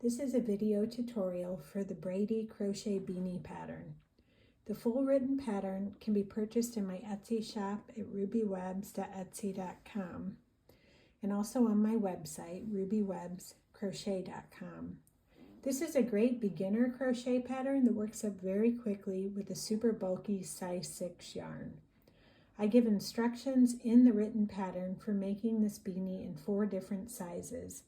This is a video tutorial for the Brady Crochet Beanie pattern. The full written pattern can be purchased in my Etsy shop at rubywebs.etsy.com and also on my website, rubywebscrochet.com. This is a great beginner crochet pattern that works up very quickly with a super bulky size 6 yarn. I give instructions in the written pattern for making this beanie in 4 different sizes.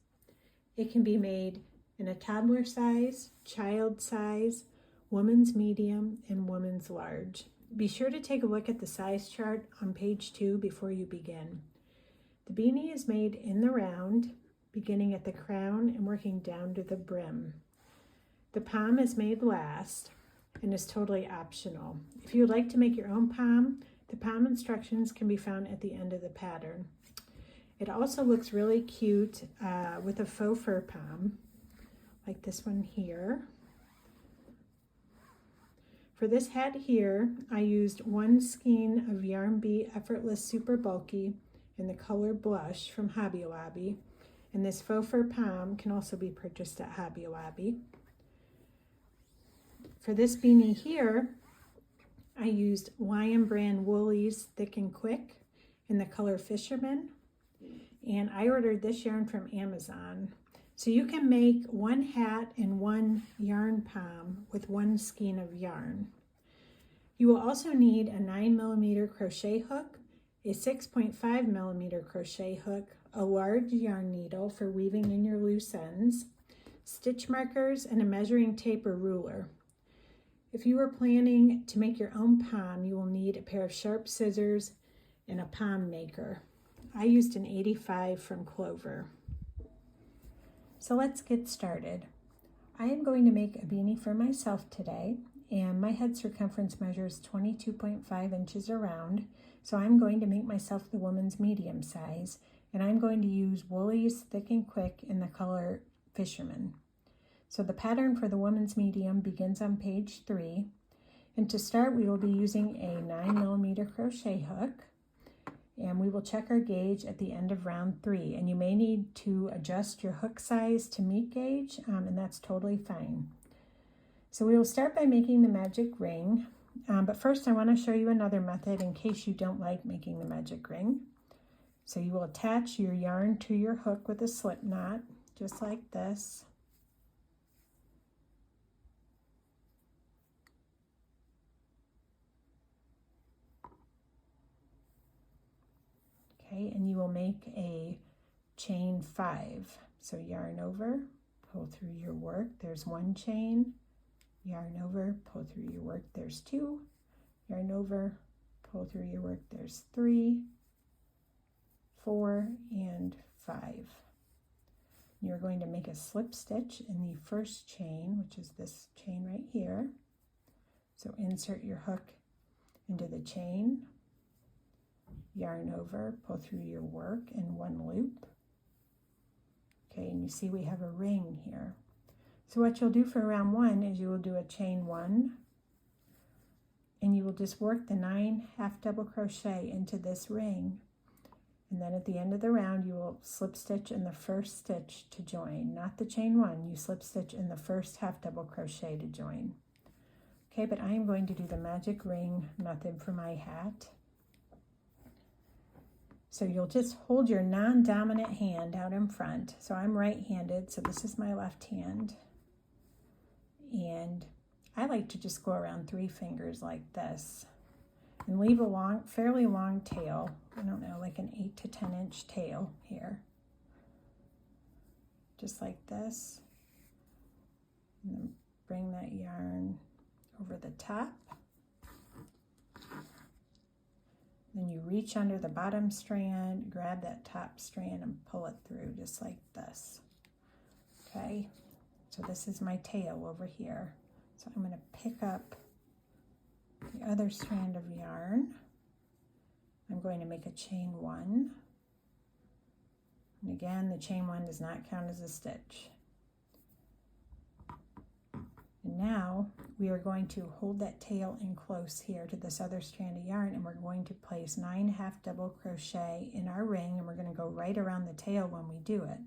It can be made in a toddler size, child size, woman's medium, and woman's large. Be sure to take a look at the size chart on page 2 before you begin. The beanie is made in the round, beginning at the crown and working down to the brim. The pom is made last and is totally optional. If you would like to make your own pom, the pom instructions can be found at the end of the pattern. It also looks really cute with a faux fur pom, like this one here. For this hat here, I used 1 skein of Yarn Bee Effortless Super Bulky in the color Blush from Hobby Lobby, and this faux fur pom can also be purchased at Hobby Lobby. For this beanie here, I used Lion Brand Woolies Thick and Quick in the color Fisherman, and I ordered this yarn from Amazon. So you can make 1 hat and 1 yarn pom with 1 skein of yarn. You will also need a 9mm crochet hook, a 6.5mm crochet hook, a large yarn needle for weaving in your loose ends, stitch markers, and a measuring tape or ruler. If you are planning to make your own pom, you will need a pair of sharp scissors and a pom maker. I used an 85 from Clover. So let's get started. I am going to make a beanie for myself today, and my head circumference measures 22.5 inches around, so I'm going to make myself the woman's medium size, and I'm going to use Woolies Thick and Quick in the color Fisherman. So the pattern for the woman's medium begins on page 3, and to start we will be using a 9mm crochet hook, and we will check our gauge at the end of round 3, and you may need to adjust your hook size to meet gauge, and that's totally fine. So we will start by making the magic ring, but first I want to show you another method in case you don't like making the magic ring. So you will attach your yarn to your hook with a slip knot, just like this. Okay, and you will make a chain 5. So yarn over, pull through your work, there's 1 chain, yarn over, pull through your work, there's 2, yarn over, pull through your work, there's 3, 4, and 5. You're going to make a slip stitch in the first chain, which is this chain right here. So insert your hook into the chain, yarn over, pull through your work in 1 loop. Okay, and you see we have a ring here. So what you'll do for round 1 is you will do a chain 1, and you will just work the 9 half double crochet into this ring. And then at the end of the round, you will slip stitch in the first stitch to join, not the chain 1. You slip stitch in the first half double crochet to join. Okay, but I am going to do the magic ring method for my hat. So you'll just hold your non-dominant hand out in front. So I'm right-handed, so this is my left hand. And I like to just go around 3 fingers like this and leave a fairly long tail. I don't know, like an 8 to 10 inch tail here. Just like this. And then bring that yarn over the top. Then you reach under the bottom strand, grab that top strand and pull it through just like this. Okay, so this is my tail over here. So I'm going to pick up the other strand of yarn. I'm going to make a chain 1. And again, the chain 1 does not count as a stitch. And now we are going to hold that tail in close here to this other strand of yarn, and we're going to place 9 half double crochet in our ring, and we're going to go right around the tail when we do it.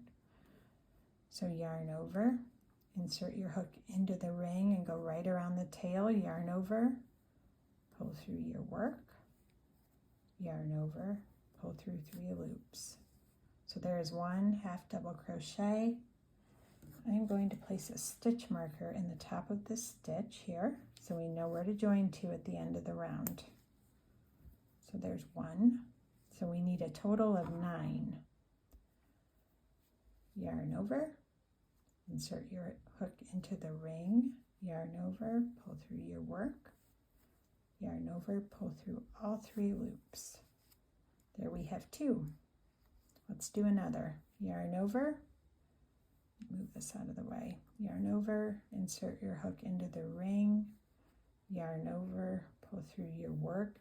So yarn over, insert your hook into the ring and go right around the tail, yarn over, pull through your work, yarn over, pull through 3 loops. So there's 1 half double crochet. I'm going to place a stitch marker in the top of this stitch here so we know where to join to at the end of the round. So there's 1. So we need a total of 9. Yarn over, insert your hook into the ring, yarn over, pull through your work, yarn over, pull through all 3 loops. There we have 2. Let's do another. Yarn over, move this out of the way, yarn over, insert your hook into the ring, yarn over, pull through your work,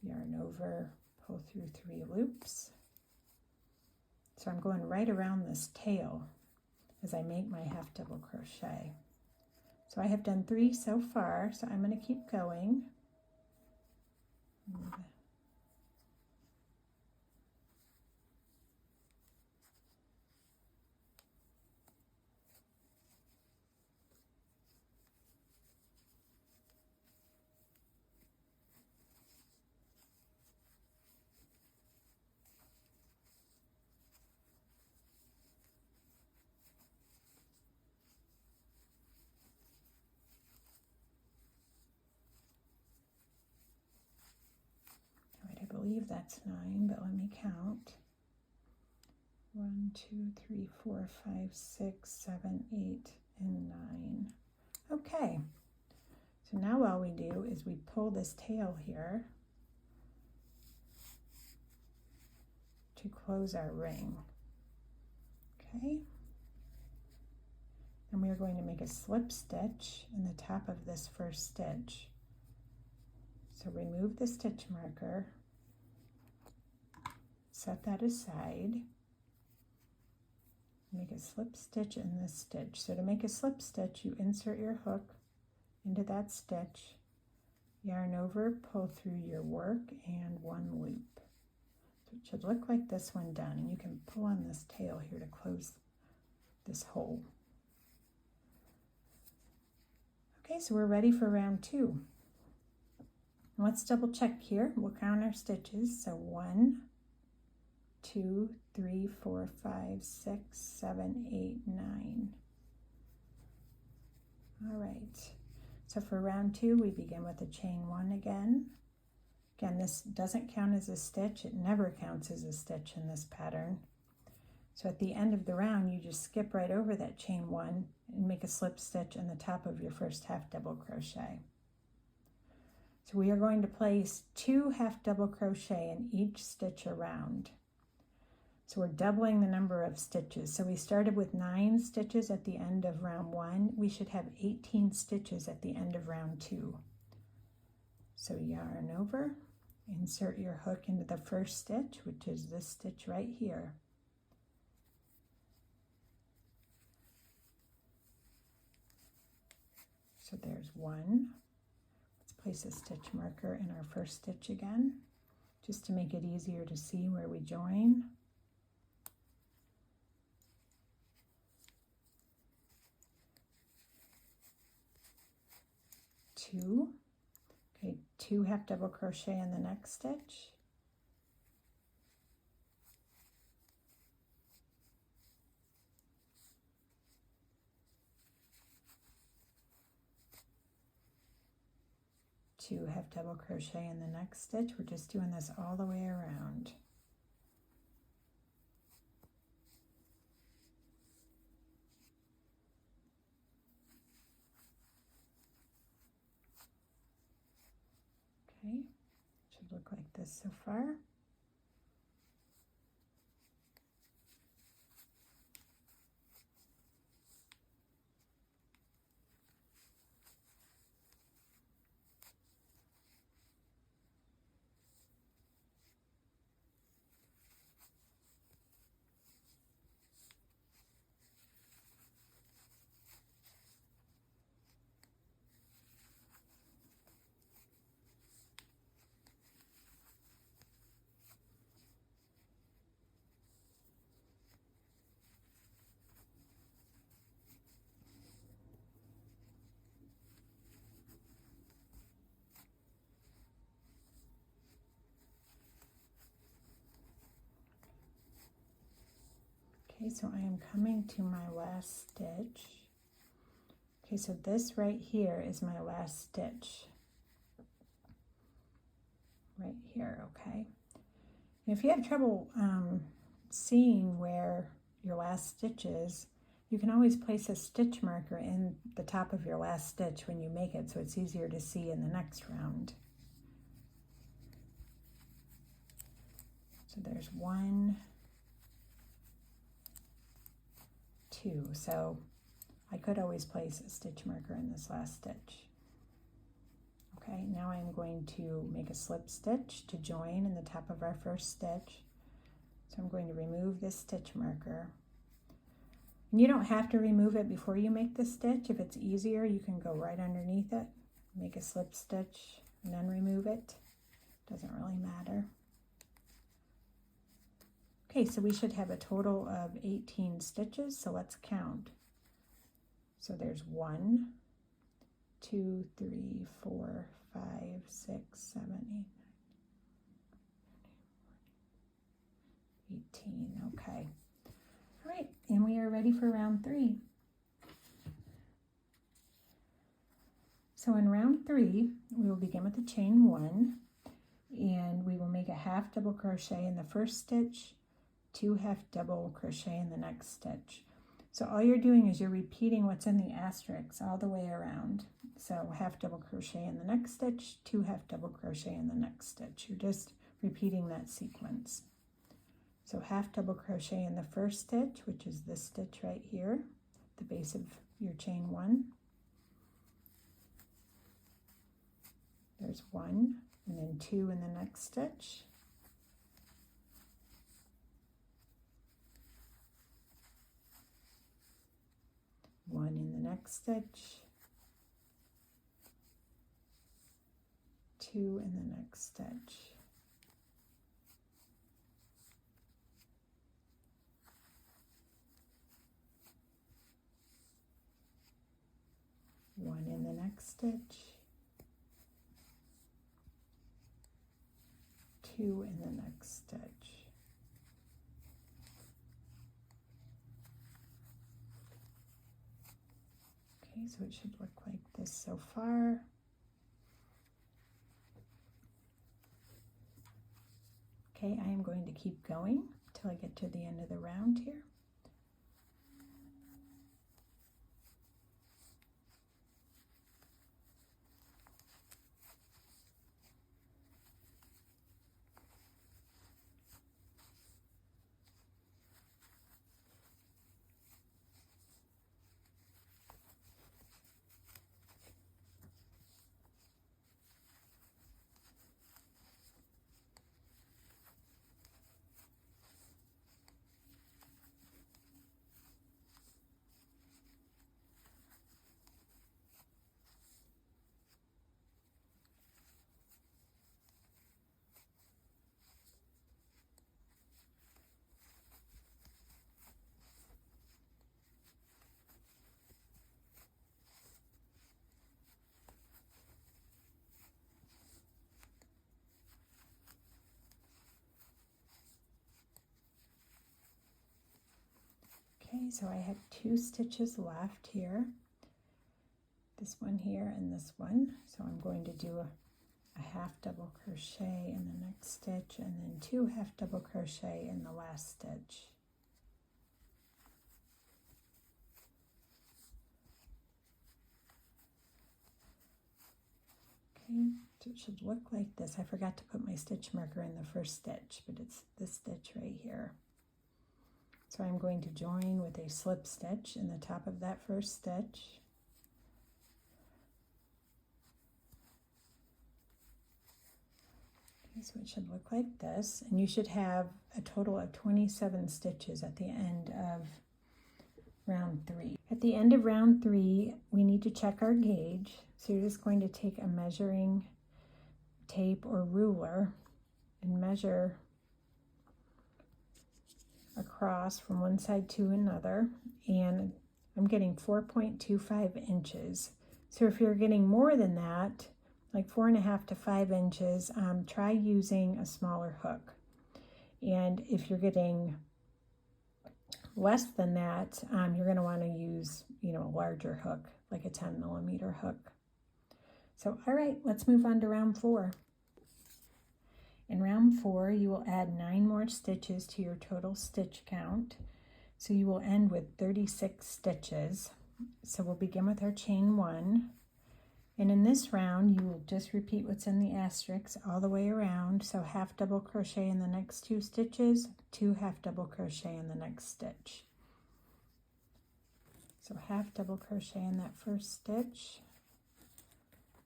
yarn over, pull through 3 loops. So I'm going right around this tail as I make my half double crochet. So I have done 3 so far, so I'm going to keep going. I believe that's 9, but let me count. 1, 2, 3, 4, 5, 6, 7, 8, and 9. Okay, so now all we do is we pull this tail here to close our ring. Okay, and we are going to make a slip stitch in the top of this first stitch. So remove the stitch marker, set that aside, make a slip stitch in this stitch. So to make a slip stitch, you insert your hook into that stitch, yarn over, pull through your work, and 1 loop. So it should look like this one done, and you can pull on this tail here to close this hole. Okay, so we're ready for round 2. Let's double check here. We'll count our stitches. So 1, 2, 3, 4, 5, 6, 7, 8, 9. All right. So for round 2, we begin with a chain 1 again. Again, this doesn't count as a stitch. It never counts as a stitch in this pattern. So at the end of the round, you just skip right over that chain 1 and make a slip stitch in the top of your first half double crochet. So we are going to place 2 half double crochet in each stitch around. So we're doubling the number of stitches. So we started with 9 stitches at the end of round 1. We should have 18 stitches at the end of round 2. So yarn over, insert your hook into the first stitch, which is this stitch right here. So there's 1. Let's place a stitch marker in our first stitch again, just to make it easier to see where we join. 2. Okay, 2 half double crochet in the next stitch. Two half double crochet in the next stitch. We're just doing this all the way around. Okay, should look like this so far. Okay, so I am coming to my last stitch. Okay, so this right here is my last stitch. Right here, okay? And if you have trouble seeing where your last stitch is, you can always place a stitch marker in the top of your last stitch when you make it, so it's easier to see in the next round. So there's 1, 2. So I could always place a stitch marker in this last stitch. Okay, now I'm going to make a slip stitch to join in the top of our first stitch. So I'm going to remove this stitch marker. And you don't have to remove it before you make the stitch. If it's easier, you can go right underneath it, make a slip stitch, and then remove it. Doesn't really matter. Okay, so we should have a total of 18 stitches, so let's count. So there's 1, 2, 3, 4, 5, 6, 7, 8, 18. Okay. All right, and we are ready for round 3. So in round 3, we will begin with the chain 1, and we will make a half double crochet in the first stitch, 2 half double crochet in the next stitch. So all you're doing is you're repeating what's in the asterisk all the way around. So half double crochet in the next stitch, 2 half double crochet in the next stitch. You're just repeating that sequence. So half double crochet in the first stitch, which is this stitch right here, the base of your chain 1. There's 1, and then 2 in the next stitch. 1 in the next stitch, 2 in the next stitch, 1 in the next stitch, 2 in the next stitch. Okay, so it should look like this so far. Okay, I am going to keep going till I get to the end of the round here. Okay, so I have 2 stitches left here. This one here and this one. So I'm going to do a half double crochet in the next stitch and then 2 half double crochet in the last stitch. Okay, so it should look like this. I forgot to put my stitch marker in the first stitch, but it's this stitch right here. So I'm going to join with a slip stitch in the top of that first stitch. Okay, so it should look like this, and you should have a total of 27 stitches at the end of round 3. At the end of round 3, we need to check our gauge. So you're just going to take a measuring tape or ruler and measure across from one side to another, and I'm getting 4.25 inches. So if you're getting more than that, like 4.5 to 5 inches, try using a smaller hook. And if you're getting less than that, you're going to want to use, you know, a larger hook, like a 10mm hook. So, all right, let's move on to round 4. In round 4, you will add 9 more stitches to your total stitch count. So you will end with 36 stitches. So we'll begin with our chain 1. And in this round, you will just repeat what's in the asterisk all the way around. So half double crochet in the next 2 stitches, 2 half double crochet in the next stitch. So half double crochet in that first stitch.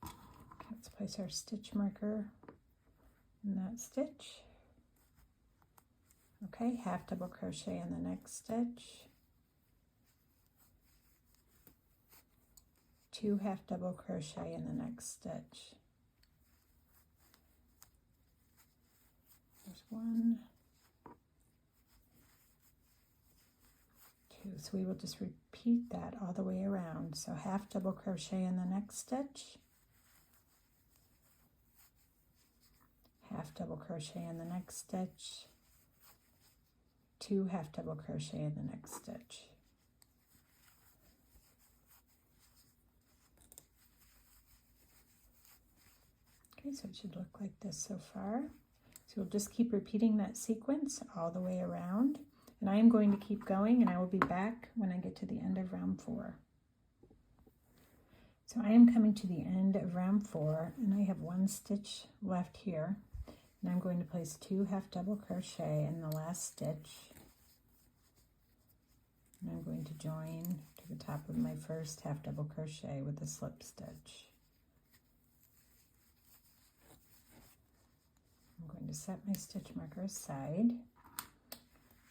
Okay, let's place our stitch marker in that stitch. Okay, half double crochet in the next stitch. 2 half double crochet in the next stitch. There's 1, 2. So we will just repeat that all the way around. So half double crochet in the next stitch. Half double crochet in the next stitch. 2 half double crochet in the next stitch. Okay, so it should look like this so far. So we'll just keep repeating that sequence all the way around. And I am going to keep going, and I will be back when I get to the end of round 4. So I am coming to the end of round 4, and I have 1 stitch left here. And I'm going to place 2 half double crochet in the last stitch. And I'm going to join to the top of my first half double crochet with a slip stitch. I'm going to set my stitch marker aside.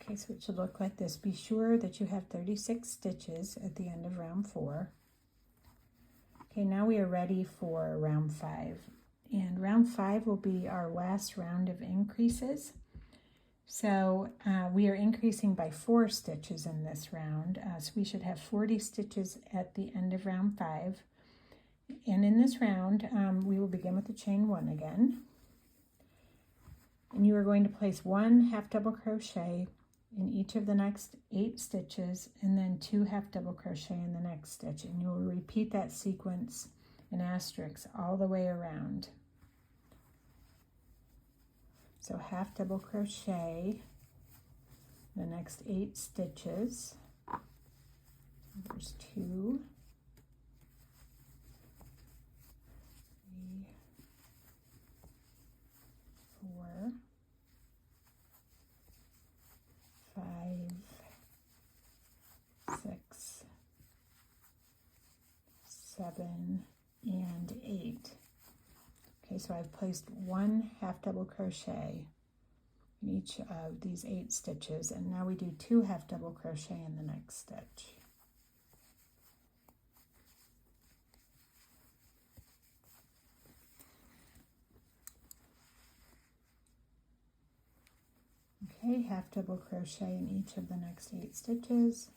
Okay, so it should look like this. Be sure that you have 36 stitches at the end of round 4. Okay, now we are ready for round 5. And round 5 will be our last round of increases. So we are increasing by 4 stitches in this round. So we should have 40 stitches at the end of round 5. And in this round, we will begin with the chain 1 again. And you are going to place 1 half double crochet in each of the next 8 stitches, and then 2 half double crochet in the next stitch. And you will repeat that sequence in asterisks all the way around. So half double crochet the next 8 stitches. There's 2, 3, 4, 5, 6, 7, and 8. Okay, so I've placed 1 half double crochet in each of these 8 stitches, and now we do 2 half double crochet in the next stitch. Okay, half double crochet in each of the next 8 stitches.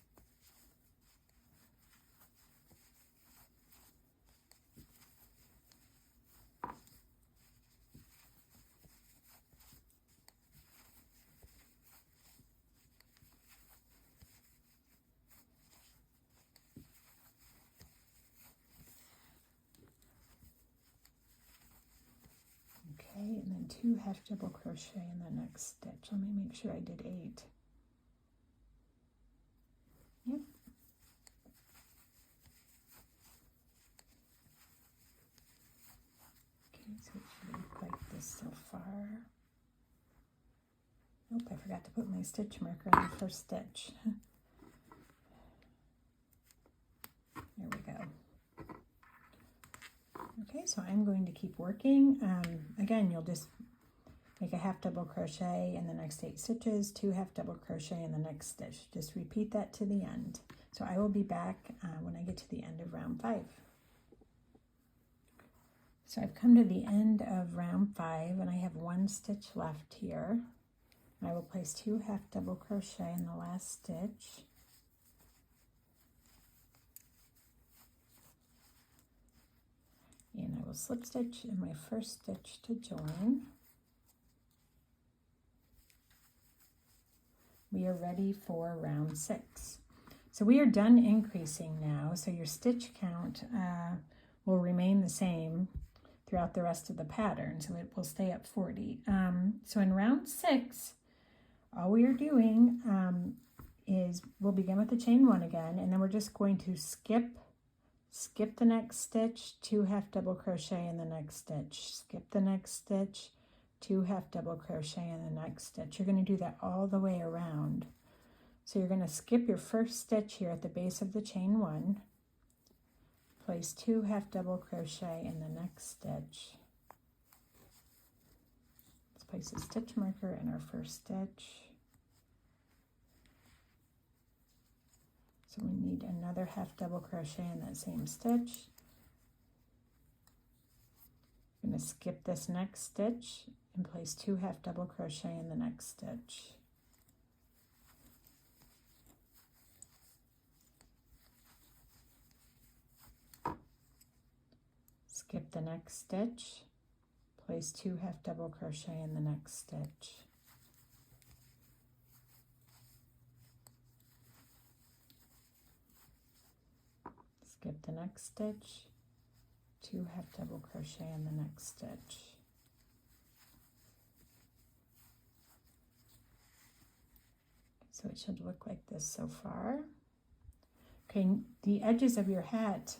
Okay, and then 2 half double crochet in the next stitch. Let me make sure I did 8. Yep. Okay, so it should look like this so far. Nope, I forgot to put my stitch marker in the first stitch. There we go. Okay, so I'm going to keep working. Again, you'll just make a half double crochet in the next 8 stitches, 2 half double crochet in the next stitch. Just repeat that to the end. So I will be back when I get to the end of round 5. So I've come to the end of round 5, and I have 1 stitch left here. I will place 2 half double crochet in the last stitch. And I will slip stitch in my first stitch to join. we are ready for round 6. So we are done increasing now, so your stitch count will remain the same throughout the rest of the pattern, so it will stay at 40. So in round 6, all we are doing is we'll begin with the chain 1 again, and then we're just going to skip the next stitch, 2 half double crochet in the next stitch, skip the next stitch, 2 half double crochet in the next stitch. You're going to do that all the way around. So you're going to skip your first stitch here at the base of the chain 1, place 2 half double crochet in the next stitch. Let's place a stitch marker in our first stitch. So we need another half double crochet in that same stitch. I'm going to skip this next stitch and place 2 half double crochet in the next stitch. Skip the next stitch, place 2 half double crochet in the next stitch. Skip the next stitch, 2 half double crochet in the next stitch. So it should look like this so far. Okay, the edges of your hat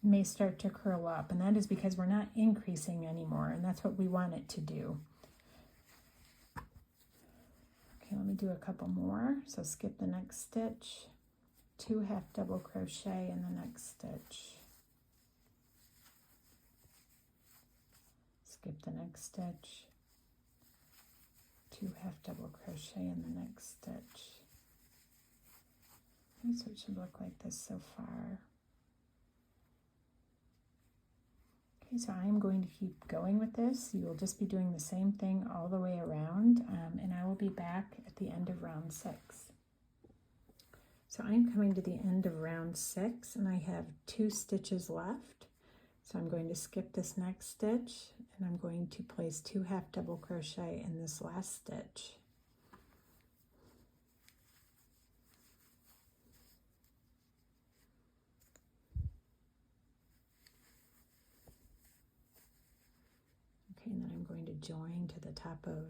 may start to curl up, and that is because we're not increasing anymore, and that's what we want it to do. Okay, let me do a couple more. So skip the next stitch, 2 half double crochet in the next stitch. Skip the next stitch, 2 half double crochet in the next stitch. Okay, so it should look like this so far. Okay, so I'm going to keep going with this. You will just be doing the same thing all the way around, and I will be back at the end of round 6. So I'm coming to the end of round 6, and I have 2 stitches left. So I'm going to skip this next stitch, and I'm going to place 2 half double crochet in this last stitch. And then I'm going to join to the top of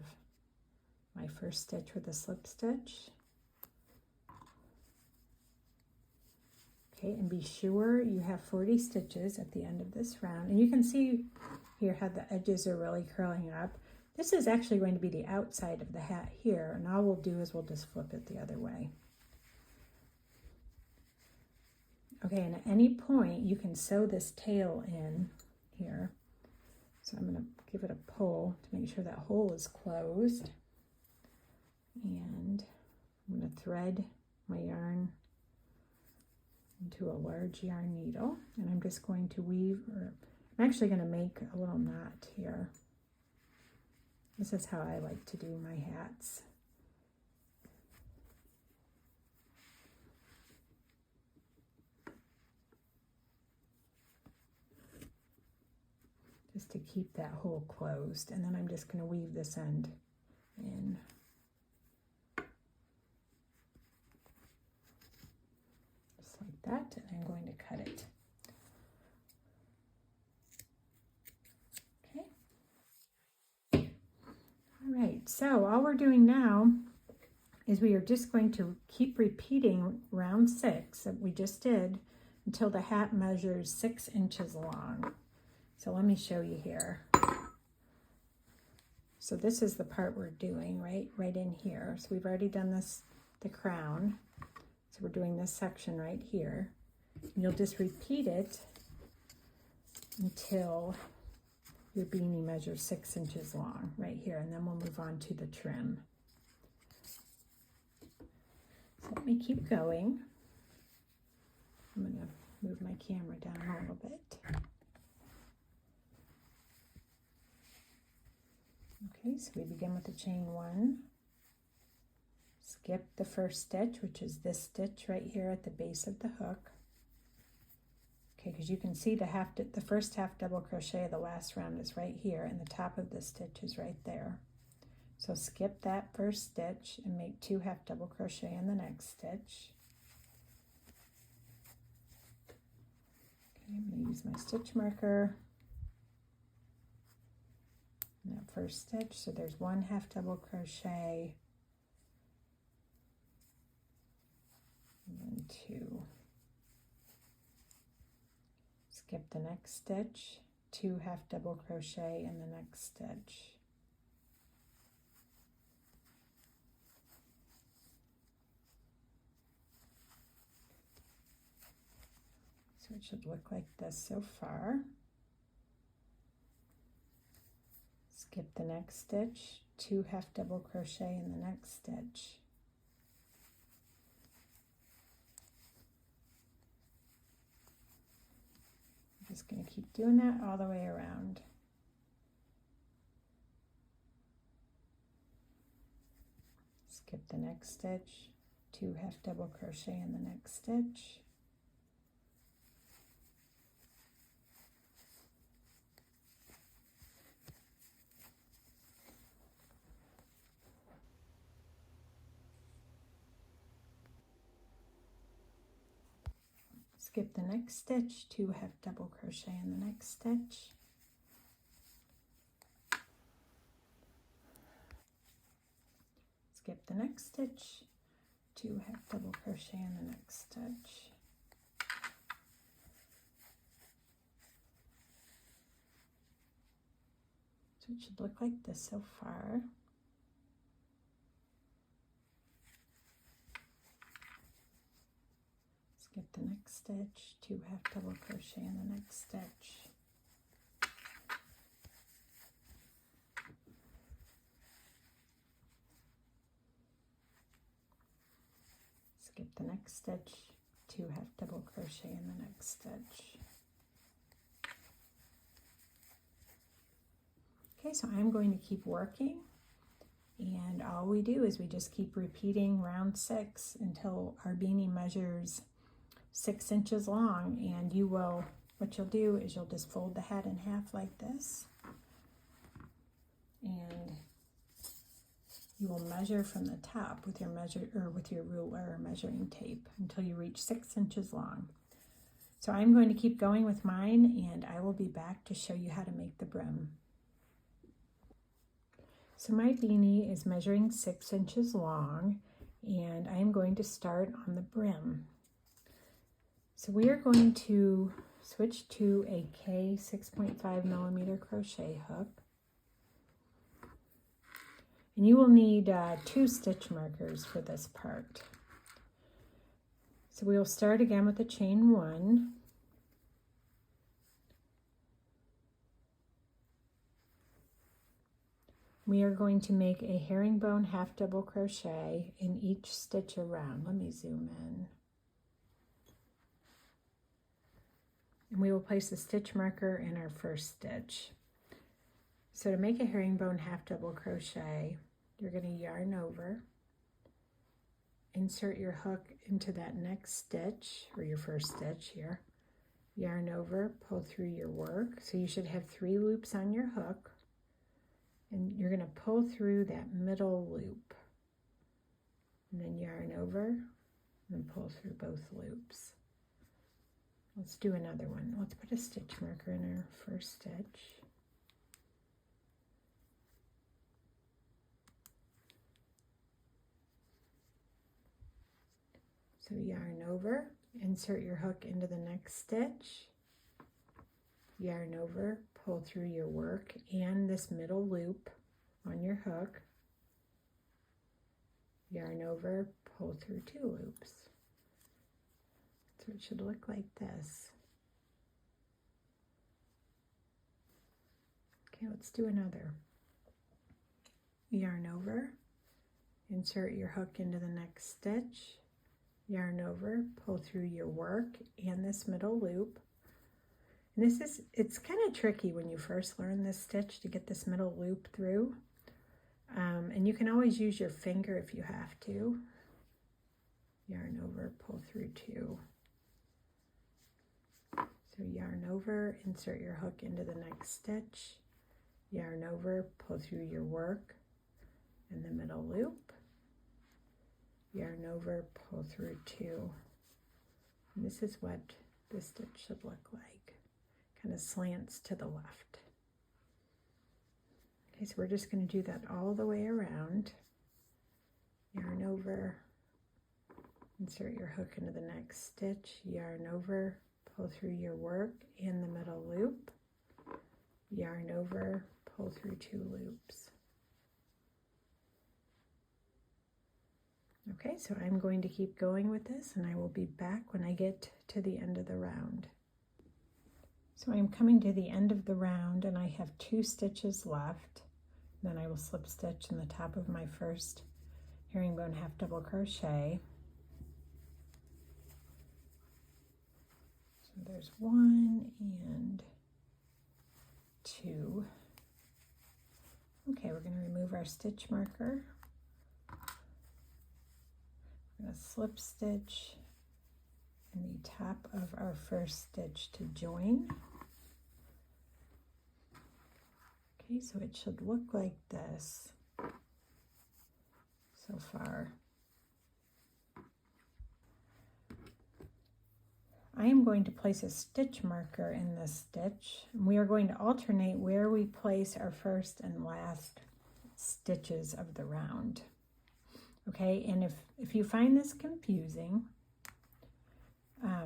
my first stitch with a slip stitch. Okay, and be sure you have 40 stitches at the end of this round. And you can see here how the edges are really curling up. This is actually going to be the outside of the hat here, and all we'll do is we'll just flip it the other way. Okay, and at any point you can sew this tail in here. So I'm going to give it a pull to make sure that hole is closed. And I'm going to thread my yarn into a large yarn needle. And I'm just going to weave, or I'm actually going to make a little knot here. This is how I like to do my hats. Just to keep that hole closed, and then I'm just going to weave this end in. Just like that, and I'm going to cut it. Okay. All right, so all we're doing now is we are just going to keep repeating round 6 that we just did until the hat measures 6 inches long. So let me show you here. So this is the part we're doing right in here. So we've already done this, the crown. So we're doing this section right here. And you'll just repeat it until your beanie measures 6 inches long right here. And then we'll move on to the trim. So let me keep going. I'm going to move my camera down a little bit. Okay, so we begin with the chain 1, skip the first stitch, which is this stitch right here at the base of the hook. Okay, because you can see the first half double crochet of the last round is right here, and the top of the stitch is right there. So skip that first stitch and make 2 half double crochet in the next stitch. Okay, I'm going to use my stitch marker in that first stitch. So there's 1 half double crochet and then 2. Skip the next stitch, 2 half double crochet in the next stitch. So it should look like this so far. Skip the next stitch, 2 half double crochet in the next stitch. I'm just going to keep doing that all the way around. Skip the next stitch, 2 half double crochet in the next stitch. Skip the next stitch, 2 half double crochet in the next stitch. Skip the next stitch, 2 half double crochet in the next stitch. So it should look like this so far. Skip the next stitch, 2 half double crochet in the next stitch. Skip the next stitch, 2 half double crochet in the next stitch. Okay, so I'm going to keep working, and all we do is we just keep repeating round 6 until our beanie measures 6 inches long, and what you'll do is you'll just fold the hat in half like this, and you will measure from the top with your ruler or measuring tape until you reach 6 inches long. So I'm going to keep going with mine, and I will be back to show you how to make the brim. So my beanie is measuring 6 inches long, and I am going to start on the brim. So we are going to switch to a K 6.5 millimeter crochet hook. And you will need 2 stitch markers for this part. So we will start again with a chain 1. We are going to make a herringbone half double crochet in each stitch around. Let me zoom in. And we will place a stitch marker in our first stitch. So to make a herringbone half double crochet, you're going to yarn over, insert your hook into that next stitch, or your first stitch here, yarn over, pull through your work. So you should have 3 loops on your hook, and you're going to pull through that middle loop, and then yarn over and pull through both loops. Let's do another one. Let's put a stitch marker in our first stitch. So yarn over, insert your hook into the next stitch, yarn over, pull through your work and this middle loop on your hook, yarn over, pull through 2 loops. So it should look like this. Okay, let's do another. Yarn over, insert your hook into the next stitch, yarn over, pull through your work and this middle loop. And it's kind of tricky when you first learn this stitch to get this middle loop through. And you can always use your finger if you have to. Yarn over, pull through 2. So yarn over, insert your hook into the next stitch, yarn over, pull through your work, in the middle loop, yarn over, pull through 2. And this is what the stitch should look like. Kind of slants to the left. Okay, so we're just going to do that all the way around. Yarn over, insert your hook into the next stitch, yarn over, pull through your work in the middle loop, yarn over, pull through 2 loops. Okay, so I'm going to keep going with this, and I will be back when I get to the end of the round. So I'm coming to the end of the round, and I have 2 stitches left. Then I will slip stitch in the top of my first herringbone half double crochet. So there's 1 and 2. Okay, we're going to remove our stitch marker. We're going to slip stitch in the top of our first stitch to join. Okay, so it should look like this so far. I am going to place a stitch marker in this stitch, and we are going to alternate where we place our first and last stitches of the round. Okay, and if you find this confusing,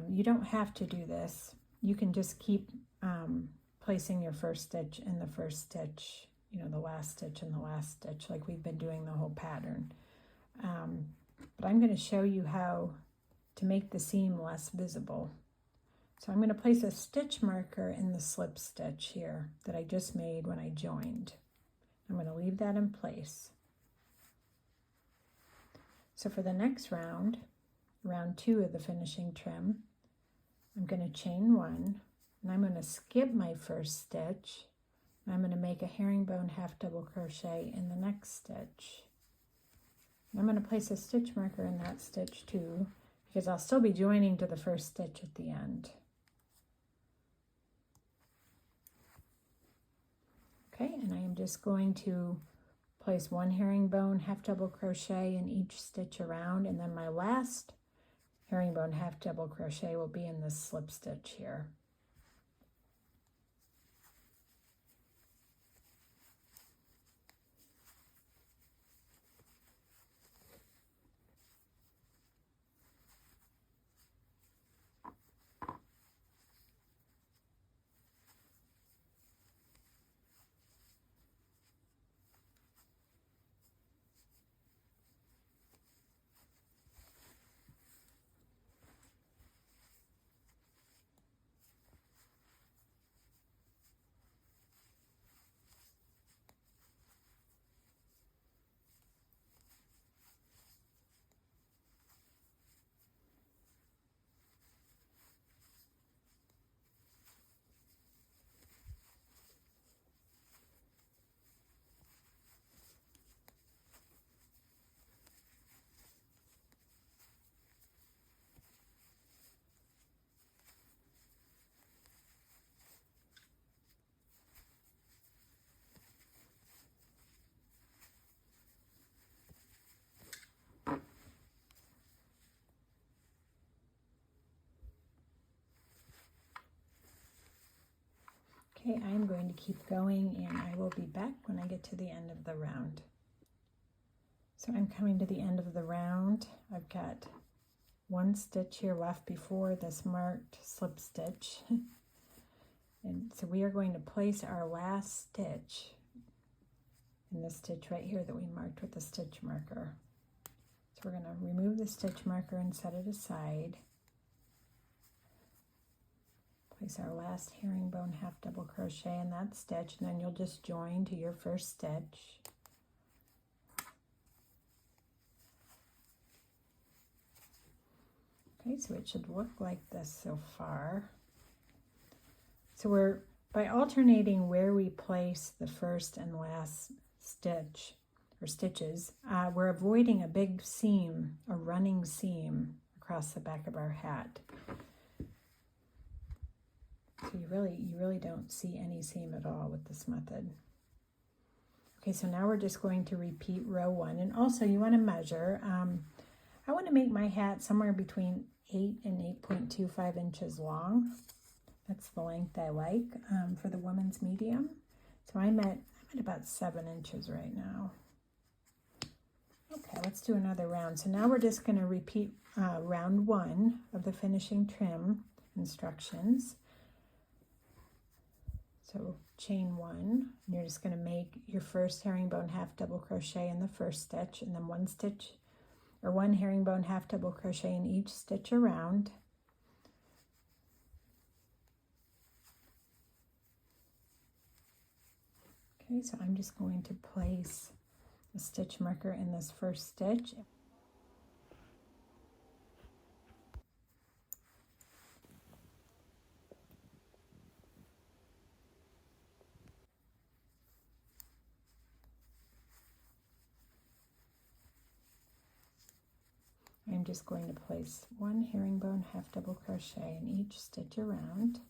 you don't have to do this. You can just keep placing your first stitch in the first stitch, you know, the last stitch and the last stitch, like we've been doing the whole pattern. But I'm going to show you how to make the seam less visible. So I'm going to place a stitch marker in the slip stitch here that I just made when I joined. I'm going to leave that in place. So for the next round, round 2 of the finishing trim, I'm going to chain 1, and I'm going to skip my first stitch, and I'm going to make a herringbone half double crochet in the next stitch. And I'm going to place a stitch marker in that stitch too, because I'll still be joining to the first stitch at the end. Okay, and I am just going to place 1 herringbone half double crochet in each stitch around, and then my last herringbone half double crochet will be in this slip stitch here. Okay, I'm going to keep going, and I will be back when I get to the end of the round. So I'm coming to the end of the round. I've got 1 stitch here left before this marked slip stitch. And so we are going to place our last stitch in this stitch right here that we marked with the stitch marker. So we're going to remove the stitch marker and set it aside. Place our last herringbone half double crochet in that stitch, and then you'll just join to your first stitch. Okay, so it should look like this so far. So by alternating where we place the first and last stitch or stitches, we're avoiding a big seam, a running seam across the back of our hat. So you really don't see any seam at all with this method. Okay, so now we're just going to repeat row 1. And also you want to measure. I want to make my hat somewhere between 8 and 8.25 inches long. That's the length I like for the woman's medium. So I'm at about 7 inches right now. Okay, let's do another round. So now we're just going to repeat round 1 of the finishing trim instructions. So chain 1, and you're just going to make your first herringbone half double crochet in the first stitch, and then one herringbone half double crochet in each stitch around. Okay, so I'm just going to place a stitch marker in this first stitch. I'm just going to place one herringbone half double crochet in each stitch around.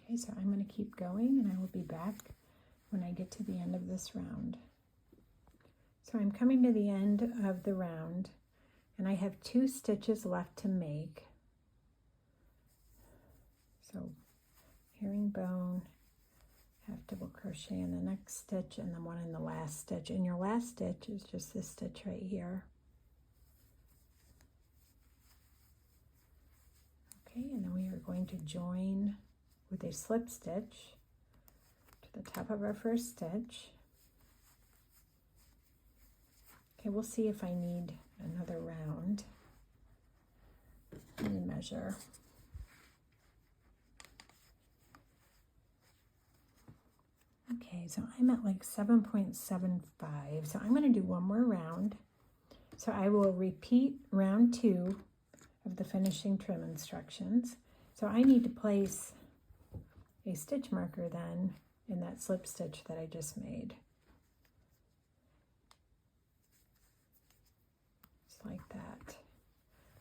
Okay, so I'm going to keep going and I will be back when I get to the end of this round. So I'm coming to the end of the round and I have 2 stitches left to make. So herringbone, half double crochet in the next stitch and then one in the last stitch. And your last stitch is just this stitch right here. Okay, and then we are going to join with a slip stitch to the top of our first stitch. Okay, we'll see if I need another round. Let me measure. Okay, so I'm at like 7.75, so I'm going to do one more round. So I will repeat round 2 of the finishing trim instructions. So I need to place a stitch marker then in that slip stitch that I just made. Just like that.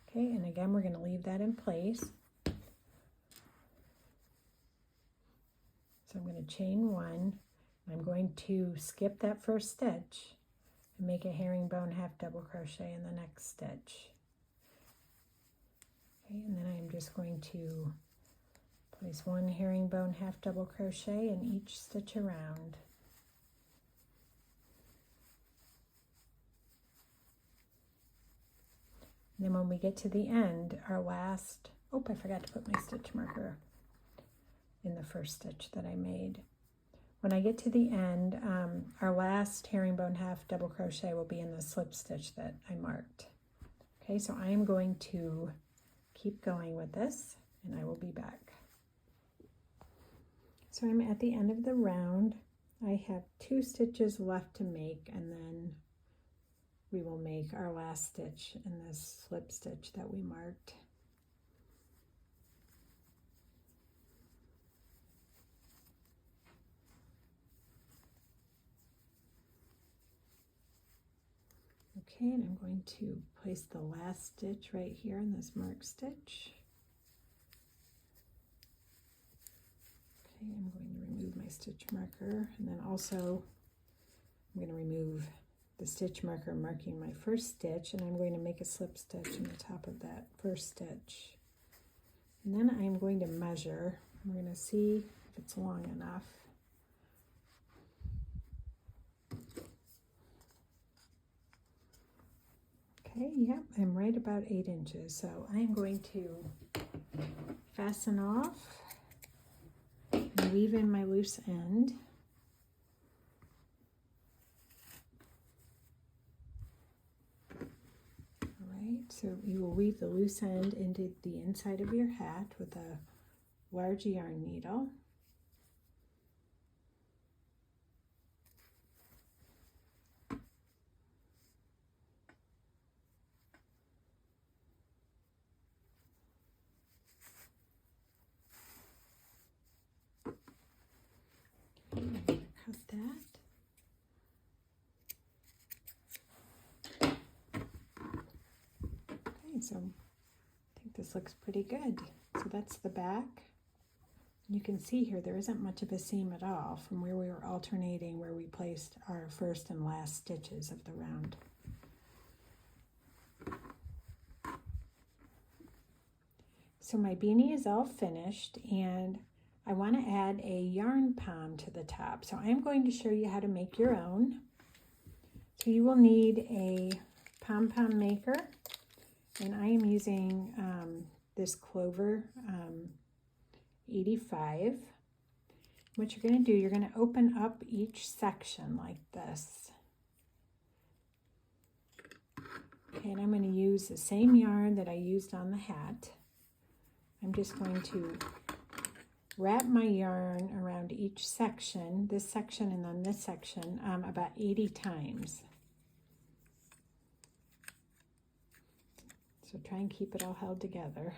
Okay, and again we're going to leave that in place. So I'm going to chain 1. I'm going to skip that first stitch and make a herringbone half double crochet in the next stitch. Okay, and then I'm just going to place one herringbone half double crochet in each stitch around. And then when we get to the end, our last, oh, I forgot to put my stitch marker in the first stitch that I made. When I get to the end, our last herringbone half double crochet will be in the slip stitch that I marked. Okay, so I am going to keep going with this and I will be back. So I'm at the end of the round. I have 2 stitches left to make and then we will make our last stitch in this slip stitch that we marked. Okay, and I'm going to place the last stitch right here in this marked stitch. Okay, I'm going to remove my stitch marker, and then also I'm going to remove the stitch marker marking my first stitch, and I'm going to make a slip stitch in the top of that first stitch. And then I'm going to measure. I'm going to see if it's long enough. Okay, yep, I'm right about 8 inches. So I am going to fasten off and weave in my loose end. All right, so you will weave the loose end into the inside of your hat with a large yarn needle. Cut that. Okay, so I think this looks pretty good. So that's the back. You can see here there isn't much of a seam at all from where we were alternating where we placed our first and last stitches of the round. So my beanie is all finished, and I want to add a yarn pom to the top. So I'm going to show you how to make your own. So you will need a pom-pom maker, and I am using this Clover 85. What you're going to do, you're going to open up each section like this. Okay, and I'm going to use the same yarn that I used on the hat. I'm just going to wrap my yarn around each section, this section and then this section, about 80 times. So try and keep it all held together.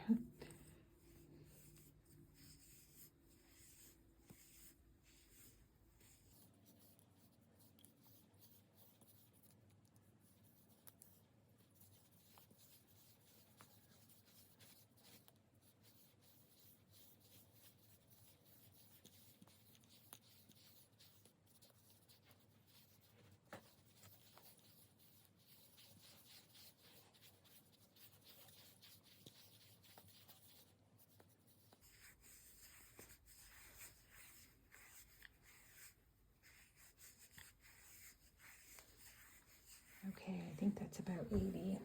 Okay, I think that's about 80.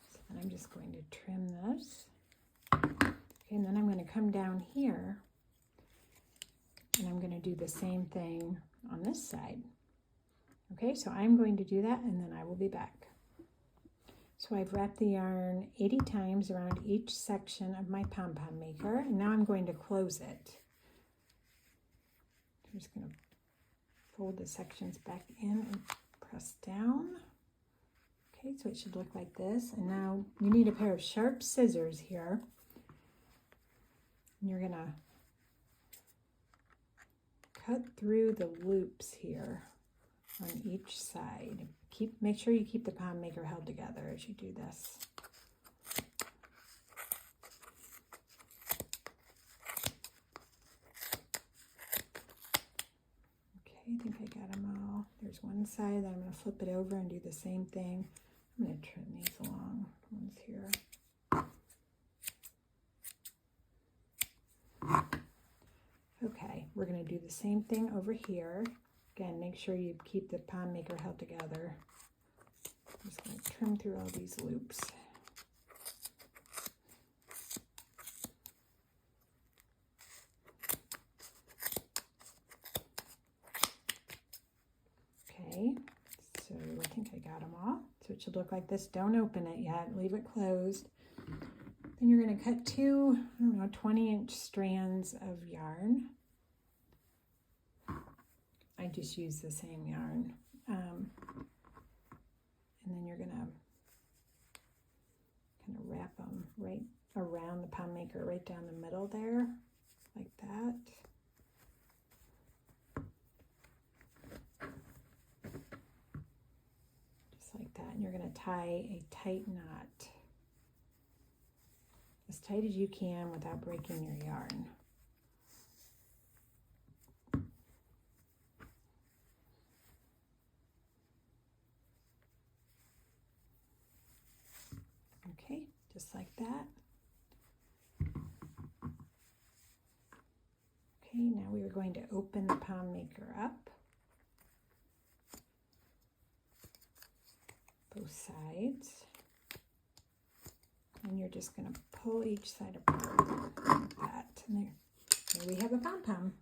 So then I'm just going to trim this. Okay, and then I'm going to come down here and I'm going to do the same thing on this side. Okay, so I'm going to do that and then I will be back. So I've wrapped the yarn 80 times around each section of my pom-pom maker, and now I'm going to close it. I'm just going to fold the sections back in and press down. Okay, so it should look like this. And now you need a pair of sharp scissors here. And you're going to cut through the loops here on each side. Make sure you keep the pom maker held together as you do this. Okay, I think I got them all. There's one side that I'm going to flip it over and do the same thing. I'm going to trim these long ones here. Okay, we're going to do the same thing over here. Again, make sure you keep the pom maker held together. I'm just going to trim through all these loops. Okay, so I think I got them all. So it should look like this. Don't open it yet. Leave it closed. Then you're going to cut two, 20-inch strands of yarn. I just use the same yarn. And then you're going to kind of wrap them right around the pom maker, right down the middle there, like that. Just like that. And you're going to tie a tight knot, as tight as you can without breaking your yarn. Okay, just like that. Okay, now we are going to open the pom maker up, both sides, and you're just going to pull each side apart like that. And there we have a pom-pom.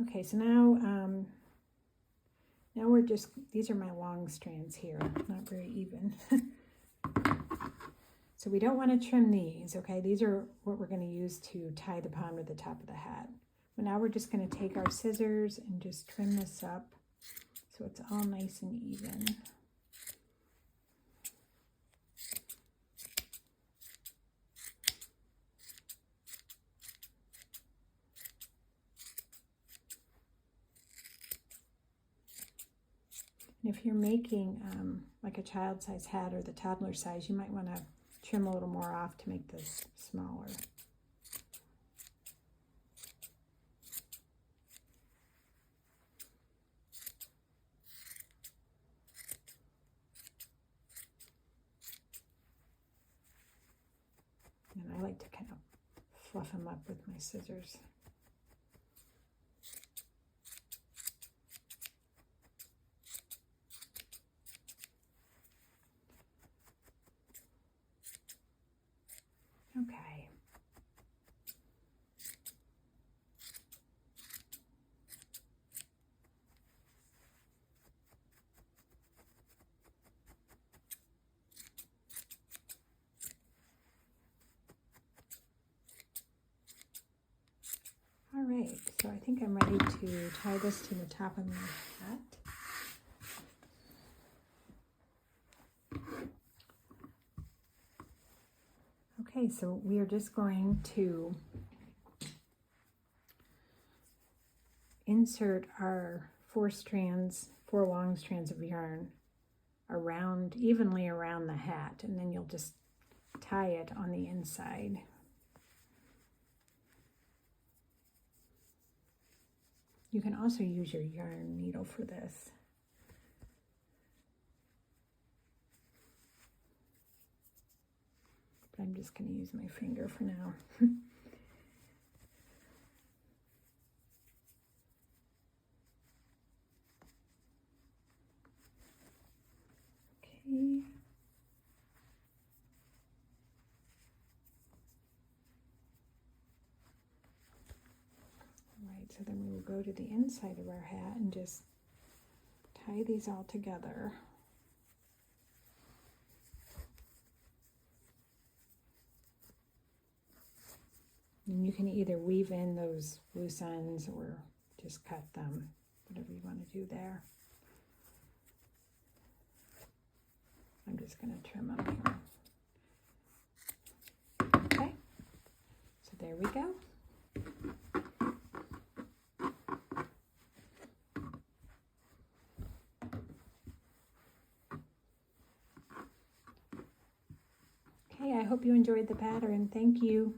Okay, so now we're just, these are my long strands here, not very even. So So we don't want to trim these, okay? These are what we're going to use to tie the pom to the top of the hat. But now we're just going to take our scissors and just trim this up so it's all nice and even. And if you're making like a child size hat or the toddler size, you might want to trim a little more off to make this smaller. And I like to kind of fluff them up with my scissors. Okay. All right, so I think I'm ready to tie this to the top of my hat. Okay, so we are just going to insert our four long strands of yarn evenly around the hat, and then you'll just tie it on the inside. You can also use your yarn needle for this. But I'm just going to use my finger for now. Okay. Alright, so then we will go to the inside of our hat and just tie these all together. And you can either weave in those loose ends or just cut them, whatever you want to do there. I'm just going to trim them here. Okay, so there we go. Okay, I hope you enjoyed the pattern. Thank you.